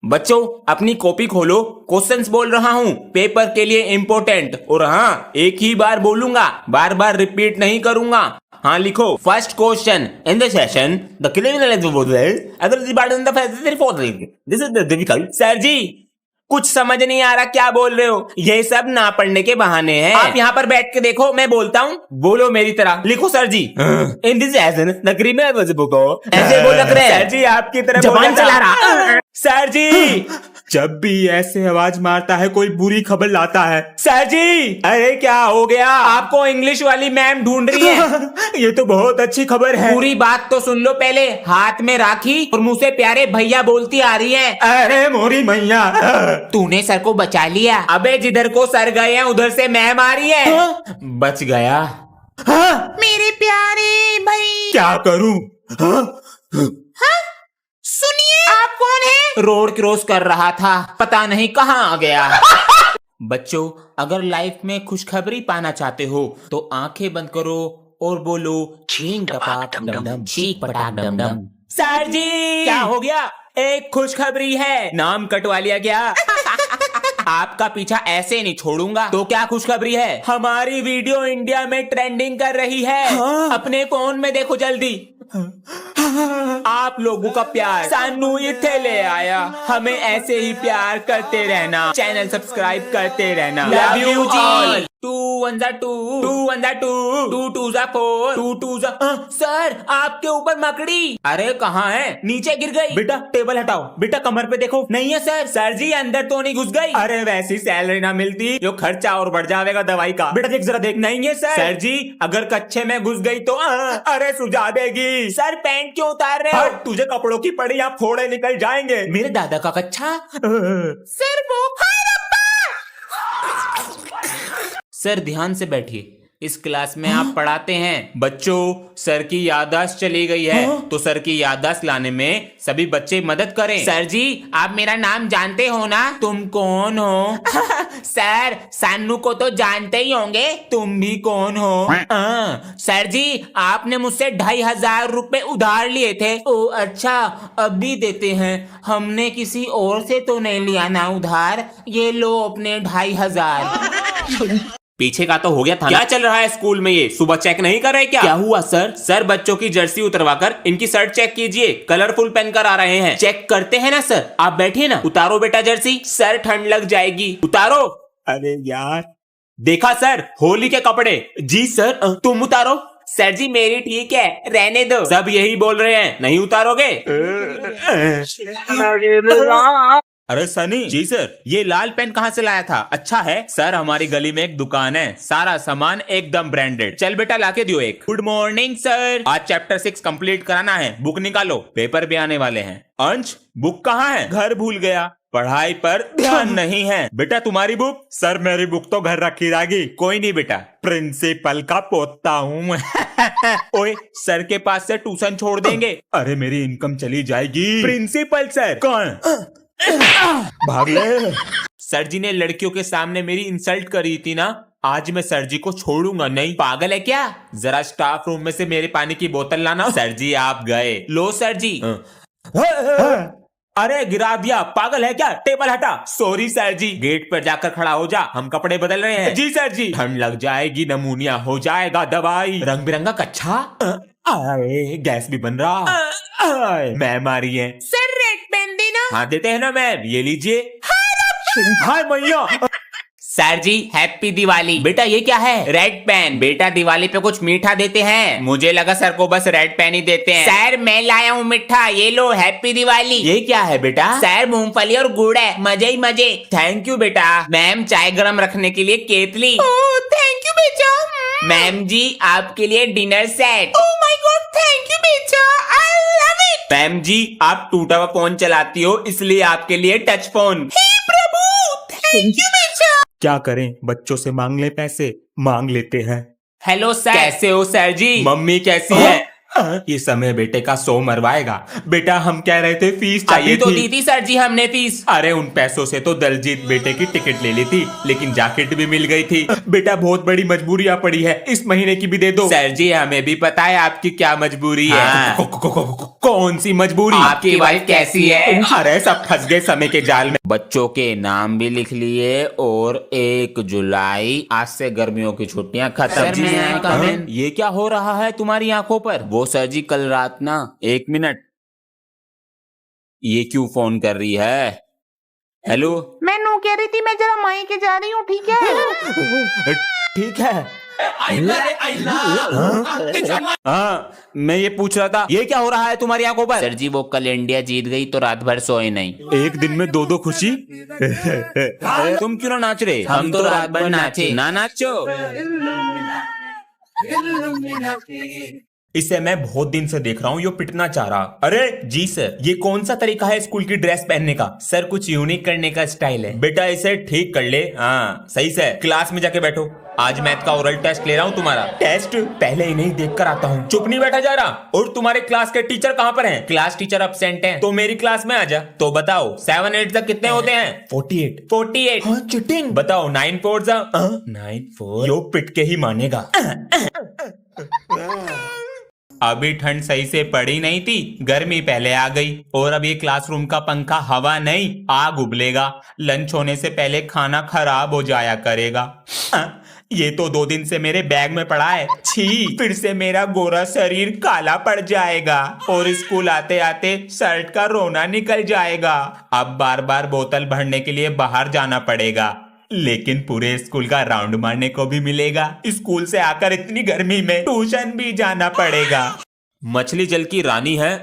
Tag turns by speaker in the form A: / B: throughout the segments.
A: बच्चों अपनी कॉपी खोलो, क्वेश्चंस बोल रहा हूँ पेपर के लिए इम्पोर्टेंट। और हाँ, एक ही बार बोलूंगा, बार बार रिपीट नहीं करूंगा। हाँ लिखो। First question, in the session the this is the difficult. Sir ji कुछ समझ नहीं आ रहा क्या बोल रहे हो, ये सब ना पढ़ने के बहाने हैं। आप यहाँ पर बैठ के देखो, मैं बोलता हूँ, बोलो मेरी तरह। लिखो सर जी। In this session the criminal was book. ऐसे बोल रहे हैं सर जी, आपकी तरह
B: जबान चला रहा।
A: सर जी
B: जब भी ऐसे आवाज मारता है कोई बुरी खबर लाता है।
A: सर जी, अरे क्या हो गया? आपको इंग्लिश वाली मैम ढूंढ रही है।
B: ये तो बहुत अच्छी खबर है।
A: पूरी बात तो सुन लो पहले। हाथ में राखी और मुंह से प्यारे भैया बोलती आ रही है।
B: अरे मोरी मैया,
A: तूने सर को बचा लिया। अबे जिधर को सर गए हैं उधर से मैम आ रही है। बच गया।
C: मेरे प्यारे भाई,
B: क्या करूं?
C: सुनिए, आप कौन है?
A: रोड क्रॉस कर रहा था, पता नहीं कहाँ आ गया। बच्चों अगर लाइफ में खुशखबरी पाना चाहते हो तो आंखें बंद करो और बोलो चींग टपाक डम डम, चीक पटाक डम डम। सर जी क्या हो गया? एक खुशखबरी है, नाम कटवा लिया क्या? आपका पीछा ऐसे नहीं छोड़ूंगा। तो क्या खुशखबरी है? हमारी वीडियो इंडिया में ट्रेंडिंग कर रही है। अपने फोन में देखो जल्दी। आप लोगों का प्यार सानू इथे ले आया। हमें ऐसे ही प्यार करते रहना, चैनल सब्सक्राइब करते रहना। Love you ji. 2 1 2 2 1 2 2 2 4 2 2 सर आपके ऊपर मकड़ी। अरे कहाँ है? नीचे गिर गई।
B: बेटा टेबल हटाओ, बेटा कमर पे देखो।
A: नहीं है सर। सर जी अंदर तो नहीं घुस गई।
B: अरे वैसी सैलरी ना मिलती जो खर्चा और बढ़ जाएगा दवाई का। बेटा देख जरा देख।
A: नहीं है सर।
B: सर जी अगर कच्चे में घुस गई तो अरे सुझा देगी।
A: सर पैंट क्यों उतार रहे हो?
B: तुझे कपड़ों की पड़ी या फोड़े निकल जाएंगे।
A: मेरे दादा का कच्चा।
C: सर वो
A: सर ध्यान से बैठिए, इस क्लास में आप पढ़ाते हैं। बच्चों सर की याददाश्त चली गई है तो सर की याददाश्त लाने में सभी बच्चे मदद करें। सर जी आप मेरा नाम जानते हो ना? तुम कौन हो? सर सानू को तो जानते ही होंगे। तुम भी कौन हो? सर जी आपने मुझसे 2500 रुपए उधार लिए थे। ओ अच्छा, अभी देते हैं। हमने किसी और से तो नहीं लिया ना उधार। ये लो अपने 2500। पीछे का तो हो गया था। क्या चल रहा है स्कूल में? ये सुबह चेक नहीं कर रहे क्या? क्या हुआ सर? सर बच्चों की जर्सी उतरवाकर इनकी शर्ट चेक कीजिए, कलरफुल पहनकर आ रहे हैं। चेक करते हैं ना सर। आप बैठिए ना। उतारो बेटा जर्सी, सर ठंड लग जाएगी। उतारो।
B: अरे यार,
A: देखा सर, होली के कपड़े। जी सर। तुम उतारो। सर जी मेरी ठीक है, रहने दो। सब यही बोल रहे हैं, नहीं उतारोगे?
B: अरे सनी।
A: जी सर। ये लाल पेन कहाँ से लाया था? अच्छा है सर, हमारी गली में एक दुकान है, सारा सामान एकदम ब्रांडेड। चल बेटा लाके दियो एक। Good morning sir. आज चैप्टर 6 कंप्लीट कराना है, बुक निकालो, पेपर भी आने वाले हैं। अंश बुक कहाँ है? घर भूल गया, पढ़ाई पर ध्यान नहीं है। बेटा तुम्हारी बुक?
B: सर मेरी बुक तो घर रखी रहेगी।
A: कोई नहीं बेटा,
B: प्रिंसिपल का पोता हूँ मैं।
A: ओए सर के पास से ट्यूशन छोड़ देंगे।
B: अरे मेरी इनकम चली जाएगी।
A: Principal sir.
B: कौन? भाग ले।
A: सर जी ने लड़कियों के सामने मेरी इंसल्ट करी थी ना, आज मैं सर जी को छोड़ूंगा नहीं। पागल है क्या? जरा स्टाफ रूम में से मेरे पानी की बोतल लाना। सर जी आप गए। लो सर जी। अरे गिरा दिया, पागल है क्या? टेबल हटा। सॉरी सर जी। गेट पर जाकर खड़ा हो जा, हम कपड़े बदल रहे हैं। जी सर जी। ठंड लग जाएगी, नमूनिया हो जाएगा, दवाई। रंग बिरंगा कच्छा। गैस भी बन रहा। मैम आ रही है।
C: सर रेड पेन देना।
A: हाँ देते हैं ना मैम, ये लीजिए। हाय मैया। सर जी हैप्पी दिवाली। बेटा ये क्या है? Red pen. बेटा दिवाली पे कुछ मीठा देते हैं। मुझे लगा सर को बस रेड पेन ही देते हैं। सर मैं लाया हूँ मीठा, ये लो हैप्पी दिवाली। ये क्या है बेटा? सर मूंगफली और गुड़ है, मजे ही मजे। थैंक यू बेटा। मैम चाय गरम रखने के लिए केतली।
C: ओह थैंक यू बेटा।
A: मैम जी आपके लिए dinner set.
C: Oh my god thank you बेटा, आई लव इट।
A: मैम जी आप टूटा हुआ फोन चलाती हो, इसलिए आपके लिए टच फोन।
C: हे प्रभु थैंक यू बेटा।
B: क्या करें, बच्चों से मांग ले पैसे, मांग लेते हैं।
A: Hello sir. कैसे हो सर जी? मम्मी कैसी है?
B: ये समय बेटे का 100 मरवाएगा। बेटा हम कह रहे थे फीस चाहिए
A: अभी तो
B: थी।
A: दी थी सर जी हमने फीस।
B: अरे उन पैसों से तो दलजीत बेटे की टिकट ले ली थी, लेकिन जैकेट भी मिल गई थी। बेटा बहुत बड़ी मजबूरियां पड़ी है, इस महीने की भी दे दो।
A: सर जी हमें भी पता है आपकी क्या मजबूरी है।
B: कौन सी मजबूरी?
A: आपकी वाइफ कैसी है?
B: अरे सब फंस गए समय के जाल में।
A: बच्चों के नाम भी लिख लिए और 1 जुलाई आज से गर्मियों की छुट्टियां खत्म।
B: सर, मैं come in?
A: ये क्या हो रहा है तुम्हारी आंखों पर? वो सर जी कल रात ना, 1 मिनट, ये क्यों फोन कर रही है? हेलो।
C: मैं नू कह रही थी मैं जरा माई के जा रही हूँ, ठीक है?
B: ठीक है। हाँ मैं ये पूछ रहा था, ये क्या हो रहा है तुम्हारी आंखों पर?
A: सर जी वो कल इंडिया जीत गई तो रात भर सोए नहीं।
B: एक दिन में 2-2 खुशी।
A: तुम क्यों ना नाच रहे? हम तो रात भर नाचे। ना नाचो।
B: इसे मैं बहुत दिन से देख रहा हूँ, यो पिटना चाह रहा। अरे जी सर, ये कौन सा तरीका है स्कूल की ड्रेस पहनने का? सर कुछ यूनिक करने का स्टाइल है। बेटा इसे ठीक कर ले। हाँ सही से क्लास में जाके बैठो, आज मैथ का ओरल टेस्ट ले रहा हूँ तुम्हारा। टेस्ट पहले ही नहीं देख कर आता हूँ। चुप नहीं बैठा जा रहा। और तुम्हारे क्लास के टीचर कहाँ पर हैं?
A: क्लास टीचर अब्सेंट हैं।
B: तो मेरी क्लास में आ जा। तो बताओ 7 8 तक कितने होते हैं? 48। हाँ चिटिंग। बताओ 9 4 9 4। यो पिट के ही मानेगा।
A: अभी ठंड सही से पड़ी नहीं थी, गर्मी पहले आ गई और अब ये क्लासरूम का पंखा हवा नहीं आग उबलेगा। लंच होने से पहले खाना खराब हो जाया करेगा।
B: ये तो 2 दिन से मेरे बैग में पड़ा है। छी, फिर से मेरा गोरा शरीर काला पड़ जाएगा और स्कूल आते आते शर्ट का रोना निकल जाएगा। अब बार बार बोतल भरने के लिए बाहर जाना पड़ेगा, लेकिन पूरे स्कूल का राउंड मारने को भी मिलेगा। स्कूल से आकर इतनी गर्मी में ट्यूशन भी जाना पड़ेगा। मछली जल की रानी है।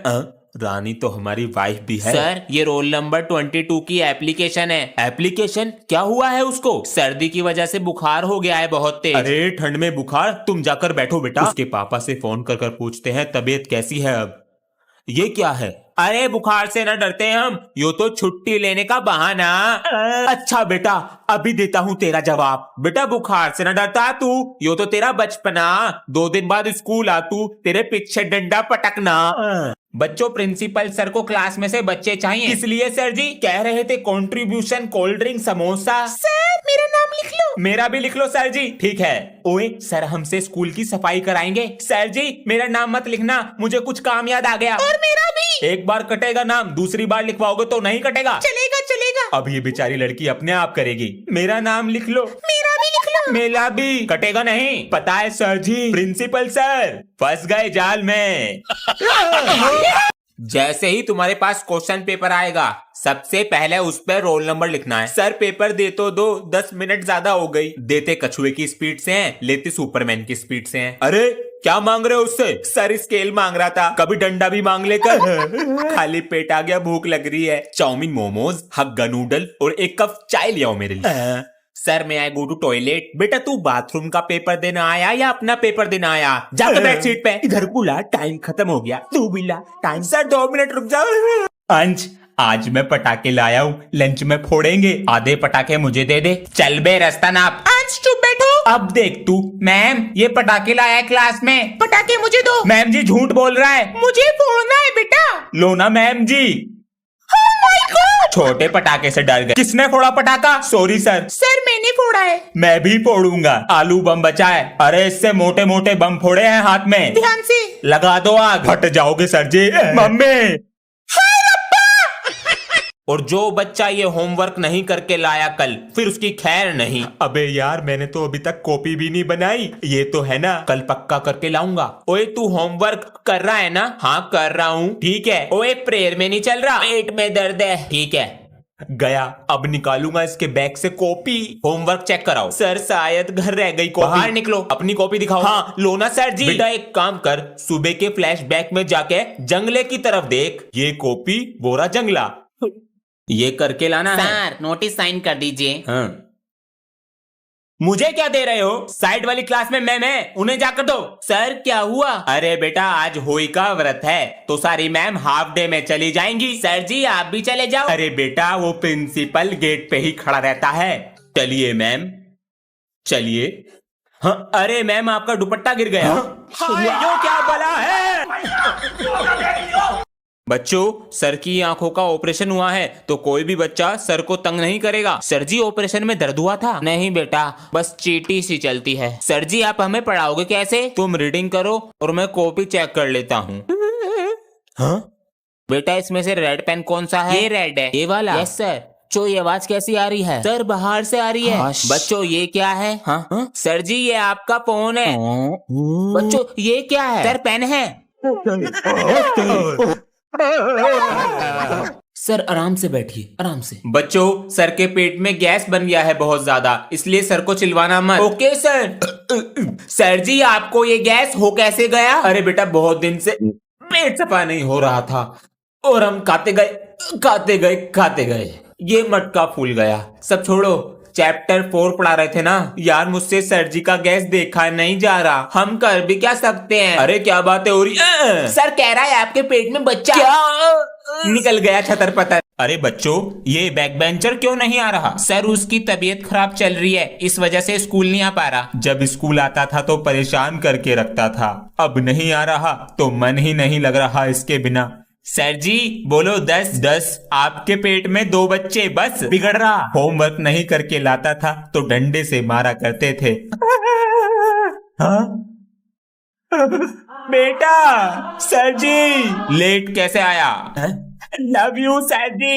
B: रानी तो हमारी वाइफ भी है।
A: सर ये रोल नंबर 22 की एप्लीकेशन है।
B: एप्लीकेशन? क्या हुआ है उसको?
A: सर्दी की वजह से बुखार हो गया है बहुत तेज।
B: अरे ठंड में बुखार? तुम जाकर बैठो बेटा। उसके पापा से फोन कर पूछते हैं तबीयत कैसी है अब। ये क्या है?
A: अरे बुखार से ना डरते हैं हम, यो तो छुट्टी लेने का बहाना।
B: अच्छा बेटा अभी देता हूँ तेरा जवाब।
A: बेटा बुखार से ना डरता तू, यो तो तेरा बचपना। 2 दिन बाद स्कूल आ तू, तेरे पीछे डंडा पटकना। बच्चों प्रिंसिपल सर को क्लास में से बच्चे चाहिए।
B: इसलिए सर जी कह रहे थे contribution cold drink samosa.
C: Sir मेरा नाम लिख लो।
B: मेरा भी लिख लो सर जी। ठीक है। ओए सर हमसे स्कूल की सफाई कराएंगे। सर जी मेरा नाम मत लिखना, मुझे कुछ काम याद आ गया।
C: और मेरा भी।
B: एक बार कटेगा नाम, दूसरी बार लिखवाओगे तो नहीं कटेगा।
C: चलेगा चलेगा।
B: अब ये बेचारी लड़की अपने आप करेगी। मेरा नाम लिख लो।
C: मेरा भी लिख लो।
B: मेरा भी। कटेगा नहीं, पता है सर जी। प्रिंसिपल सर फंस गए जाल में।
A: जैसे ही तुम्हारे पास क्वेश्चन पेपर आएगा सबसे पहले उस पर रोल नंबर लिखना है।
B: सर पेपर दे तो दो, 10 मिनट ज्यादा हो गई। देते कछुए की स्पीड से हैं, लेते सुपरमैन की स्पीड से हैं। अरे क्या मांग रहे हो उससे? सर स्केल मांग रहा था, कभी डंडा भी मांग लेकर। खाली पेट आ गया, भूख लग रही है। चाउमीन, मोमोज, हग्गा नूडल और 1 कप चाय ले आओ मेरे लिए।
A: सर मैं आई गो टू टॉयलेट।
B: बेटा तू बाथरूम का पेपर देना आया या अपना पेपर देना आया? जाकर बैठ सीट पे। इधर बुला, टाइम खत्म हो गया। तू भी ला टाइम। सर 2 मिनट रुक जाओ। अंश आज मैं पटाखे लाया हूँ, लंच में फोड़ेंगे। आधे पटाखे मुझे दे दे।
A: चल बे रास्ता नाप।
C: आज चुप बैठो।
B: अब देख तू।
A: मैम ये पटाखे लाया है क्लास में।
C: पटाखे मुझे दो।
B: मैम जी झूठ बोल रहा है।
C: मुझे फोड़ना है बेटा।
B: लो ना मैम जी। छोटे पटाखे से डर गए। किसने फोड़ा पटाखा? Sorry sir.
C: सर मैंने फोड़ा है।
B: मैं भी फोड़ूंगा। आलू बम बचा है। अरे इससे मोटे मोटे बम फोड़े हैं हाथ में।
C: ध्यान से
B: लगा दो आग। फट जाओगे सर जी। मम्मी।
A: और जो बच्चा ये होमवर्क नहीं करके लाया कल, फिर उसकी खैर नहीं।
B: अबे यार मैंने तो अभी तक कॉपी भी नहीं बनाई। ये तो है ना, कल पक्का करके लाऊंगा।
A: ओए तू होमवर्क कर रहा है ना? हाँ कर रहा हूँ।
B: ठीक है।
A: ओए प्रेयर में नहीं चल रहा? पेट में दर्द है। ठीक है
B: गया। अब निकालूंगा इसके बैग से कॉपी।
A: होमवर्क चेक कराओ।
B: सर शायद घर रह गई कॉपी।
A: बाहर निकलो, अपनी कॉपी दिखाओ।
B: हाँ लो ना सर जी।
A: बेटा एक काम कर, सुबह के फ्लैशबैक में जाके जंगले की तरफ देख।
B: ये कॉपी बोरा जंगला।
A: ये करके लाना है।
C: सर नोटिस साइन कर दीजिए।
B: हाँ। मुझे क्या दे रहे हो? साइड वाली क्लास में मैम है, उन्हें जाकर दो।
A: सर क्या हुआ?
B: अरे बेटा आज होली का व्रत है तो सारी मैम हाफ डे में चली जाएंगी।
A: सर जी आप भी चले जाओ।
B: अरे बेटा वो प्रिंसिपल गेट पे ही खड़ा रहता है। चलिए मैम चलिए। हाँ अरे मैम आपका दुपट्टा गिर गया।
A: हाँ?
B: यो क्या बला है?
A: बच्चों, सर की आंखों का ऑपरेशन हुआ है तो कोई भी बच्चा सर को तंग नहीं करेगा। सर जी, ऑपरेशन में दर्द हुआ था? नहीं बेटा, बस चींटी सी चलती है। सर जी, आप हमें पढ़ाओगे कैसे? तुम रीडिंग करो और मैं कॉपी चेक कर लेता हूँ। हाँ? बेटा, इसमें से रेड पेन कौन सा है? ये रेड है। ये वाला? Yes sir. बच्चों, ये आवाज कैसी आ रही है? सर, बाहर से आ रही है। बच्चों, ये क्या है? हाँ? सर जी, ये आपका फोन है। बच्चों, ये क्या है? सर, पेन है। सर, आराम से बैठिए, आराम से। बच्चों, सर के पेट में गैस बन गया है बहुत ज्यादा, इसलिए सर को चिल्वाना मत। Okay sir. सर जी, आपको ये गैस हो कैसे गया? अरे बेटा, बहुत दिन से पेट सफा नहीं हो रहा था और हम खाते गए, ये मटका फूल गया। सब छोड़ो, चैप्टर 4 पढ़ा रहे थे ना यार। मुझसे सर जी का गैस देखा नहीं जा रहा, हम कर भी क्या सकते हैं? अरे क्या बातें हो रही? सर कह रहा है आपके पेट में बच्चा क्या निकल गया छतर-पतर।
B: अरे बच्चों, ये बैक बेंचर क्यों नहीं आ रहा?
A: सर, उसकी तबीयत खराब चल रही है, इस वजह से स्कूल नहीं आ पा रहा।
B: जब स्कूल आता था तो परेशान करके रखता था, अब नहीं आ रहा तो मन ही नहीं लग रहा इसके बिना।
A: सर जी, बोलो 10।
B: 10? आपके पेट में 2 बच्चे, बस बिगड़ रहा। होमवर्क नहीं करके लाता था तो डंडे से मारा करते थे। हाँ? बेटा, सर जी।
A: लेट कैसे आया?
B: Love you sir ji.